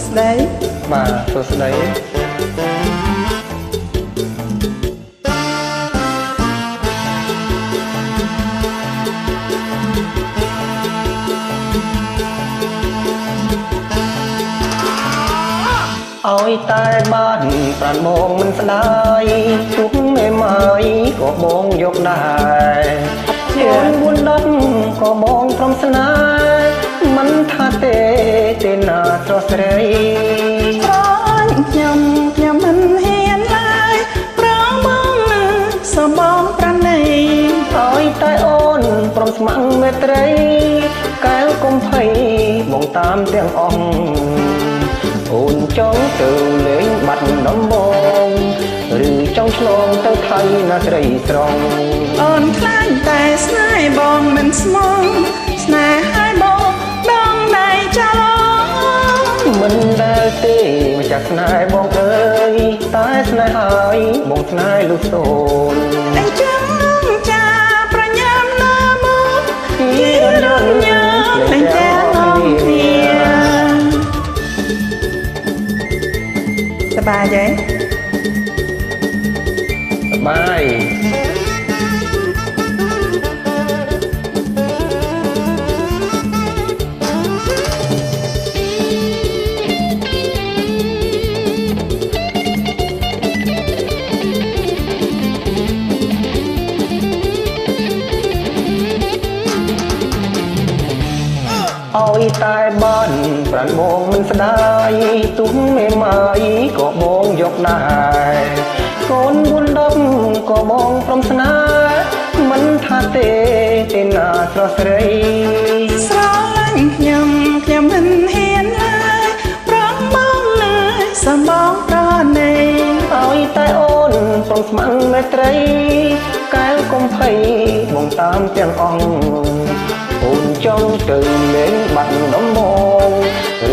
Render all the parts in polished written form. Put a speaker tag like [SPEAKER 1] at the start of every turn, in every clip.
[SPEAKER 1] ស្ដី
[SPEAKER 2] បាទសួស្ដីឲ្យតែបានប្រានបងមិនស្ដាយទុកមេម៉ាយក៏បងយកដែរជា4 10ក៏បងព្រមស្នេហ៍មិនថាទេណាស្រស់ស្រី
[SPEAKER 1] ស្រឡាញ់ខ្ញុំមិនហ៊ានឡើយប្រងបងនឹងសបងប្រណី
[SPEAKER 2] ឲ្យតែអូនព្រមស្ម័គ្រមេត្រីកែវកុំភ័យបងតាមទាំងអស់អូនចង់ទៅលេងបាត់ដំបងឬចង់ឆ្លងទៅថៃណាស្រីស្រង
[SPEAKER 1] អូនខ្លាចតែស្នេហ៍បងមិនស្មងស្នេហ៍ឲ្យបងដងដៃចោល
[SPEAKER 2] មិនដែលទេម្ចាស់ស្នេហ៍បងអើយតែស្នេហ៍ហើយបងស្នេហ៍លុះសូន
[SPEAKER 1] អញ្ចឹងចាប្រញាប់ណាមកជារំញើសទាំងទាំងគ្នាសប្បាយទេ
[SPEAKER 2] សប្បាយឲ្យតែបានប្រានបងមិនស្ដាយទុំមេម៉ាយក៏បងយកដែរកូន4 10ក៏បងព្រមស្នេហ៍មិនថាទេណាស្រស់ស្រី
[SPEAKER 1] ស្រឡាញ់ខ្ញុំមិនហ៊ានឡើយប្រងបងលើសំបងប្រណី
[SPEAKER 2] ឲ្យតែអូនព្រមស្ម័គ្រមេត្រីកែវកុំភ័យបងតាមទាំងអស់អូនចង់ទៅលេងបាត់ដំបង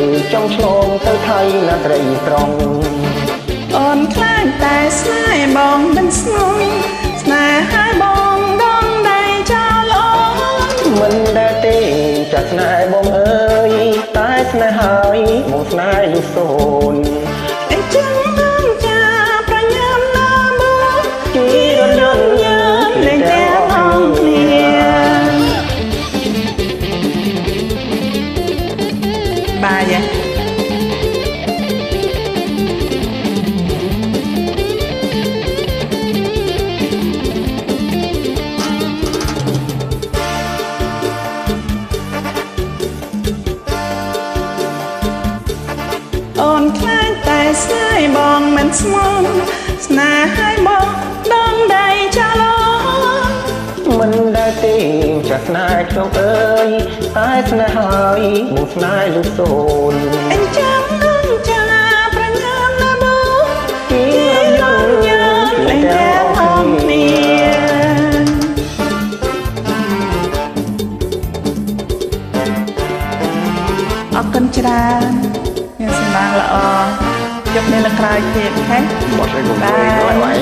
[SPEAKER 2] ឬចង់ឆ្លងទៅថៃណាស្រីត្រង់
[SPEAKER 1] អូនខ្លាចតែស្នេហ៍បងមិនស្ងងស្នេហ៍ឲ្យបងដងដៃចោលអូន
[SPEAKER 2] មិនដែលទេចាស់ស្នេហ៍បងអើយតែស្នេហ៍ហើយបងស្នេហ៍លុះសូន
[SPEAKER 1] អញ្ចឹងចាប្រញាប់ណាមក
[SPEAKER 2] ជារំញើស
[SPEAKER 1] លេងទាំងអស់គ្នាបាយអូនខ្លាចតែស្នេហ៍បងមិនស្មងស្នេហ៍ឲ្យបងដងដៃចោល
[SPEAKER 2] មិនដែលទេចាស់ស្នេហ៍ខ្ញុំអើយតែស្នេហ៍ហើយបងស្នេហ៍លុះសូន
[SPEAKER 1] អញ្ចឹងចាប្រញាប់ណាបង
[SPEAKER 2] ជារំញើស
[SPEAKER 1] លេងទាំងអស់គ្នាអរគុណច្រើនមានសំណាងល្អជប់នេះលើក្រោយទៀតហ៎
[SPEAKER 2] បត់ឲ្យបងជួយដល់ហើយ